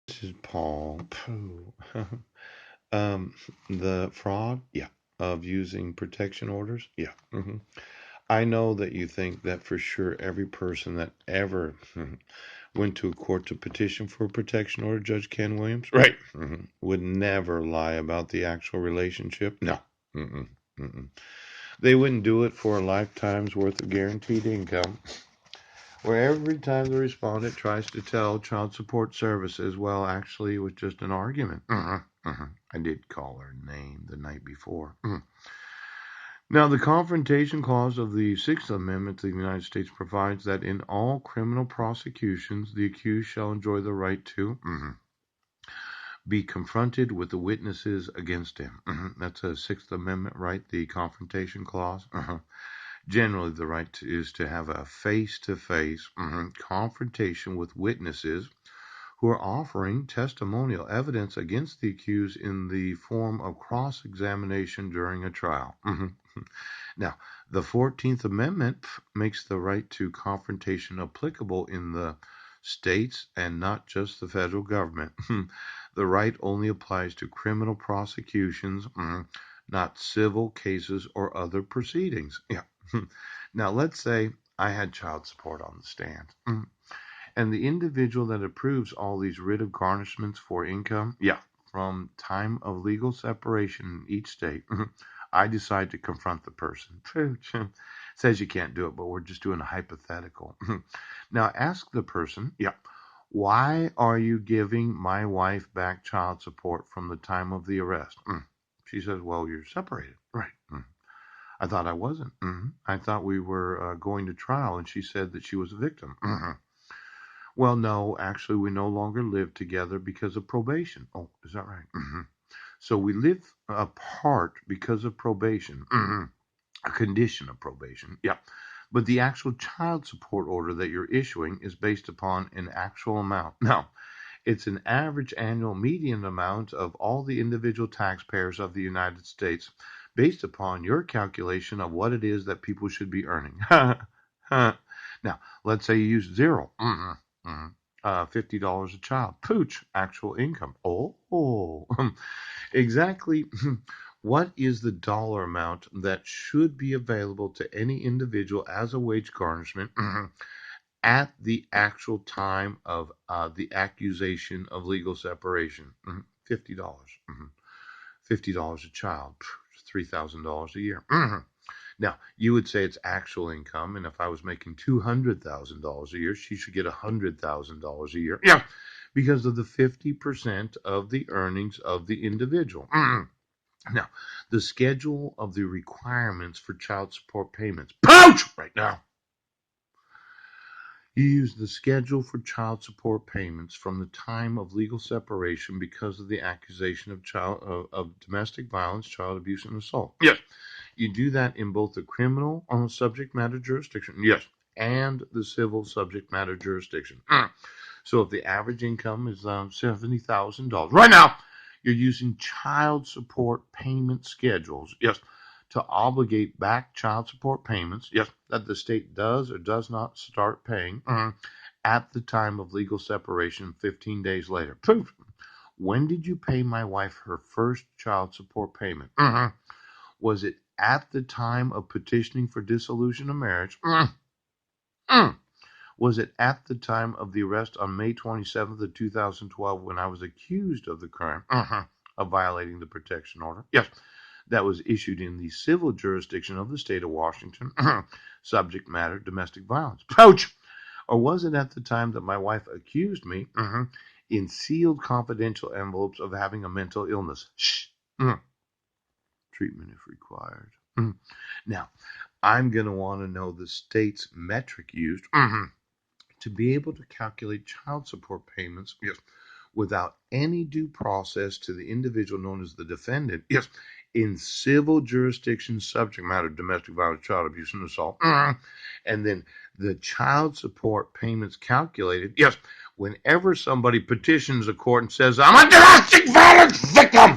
This is Paul. Pooh. um, the fraud, yeah, of using protection orders, yeah. I know that you think that for sure every person that ever went to a court to petition for a protection order, Judge Ken Williams, right, would never lie about the actual relationship. No. Mm-mm. Mm-mm. They wouldn't do it for a lifetime's worth of guaranteed income, where every time the respondent tries to tell child support services, well, actually, it was just an argument. I did call her name the night before. Now, the Confrontation Clause of the Sixth Amendment to the United States provides that in all criminal prosecutions, the accused shall enjoy the right to be confronted with the witnesses against him. That's a Sixth Amendment right, the Confrontation Clause. Generally, the right is to have a face-to-face confrontation with witnesses who are offering testimonial evidence against the accused in the form of cross-examination during a trial. Now, the 14th Amendment makes the right to confrontation applicable in the states and not just the federal government. The right only applies to criminal prosecutions, not civil cases or other proceedings. Yeah. Now, let's say I had child support on the stand. And the individual that approves all these writ of garnishments for income, yeah, from time of legal separation in each state, I decide to confront the person. Says you can't do it, but we're just doing a hypothetical. Now ask the person, yeah, why are you giving my wife back child support from the time of the arrest? She says, well, you're separated. Right. I thought I wasn't. I thought we were going to trial, and she said that she was a victim. Well, no, actually, we no longer live together because of probation. Oh, is that right? So we live apart because of probation, a condition of probation. Yeah. But the actual child support order that you're issuing is based upon an actual amount. Now, it's an average annual median amount of all the individual taxpayers of the United States based upon your calculation of what it is that people should be earning. Now, let's say you use zero. $50 a child. Pooch, actual income. Oh, exactly. What is the dollar amount that should be available to any individual as a wage garnishment at the actual time of the accusation of legal separation? $50. $50 a child. $3,000 a year. Now, you would say it's actual income, and if I was making $200,000 a year, she should get $100,000 a year. Yeah, because of the 50% of the earnings of the individual. Now, the schedule of the requirements for child support payments. Pouch! Right now. You use the schedule for child support payments from the time of legal separation because of the accusation of domestic violence, child abuse, and assault. Yes. You do that in both the criminal subject matter jurisdiction, yes, and the civil subject matter jurisdiction. So if the average income is $70,000 right now, you're using child support payment schedules, yes, to obligate back child support payments, yes, that the state does or does not start paying at the time of legal separation 15 days later. Poof. When did you pay my wife her first child support payment? Was it at the time of petitioning for dissolution of marriage? Was it at the time of the arrest on May 27th of 2012 when I was accused of the crime of violating the protection order? Yes, that was issued in the civil jurisdiction of the state of Washington. Subject matter, domestic violence. Pouch! Or was it at the time that my wife accused me in sealed confidential envelopes of having a mental illness? Shh. Treatment if required. Now, I'm going to want to know the state's metric used to be able to calculate child support payments, yes, without any due process to the individual known as the defendant, yes, in civil jurisdiction subject matter, domestic violence, child abuse, and assault, and then the child support payments calculated, yes, whenever somebody petitions a court and says, I'm a domestic violence victim,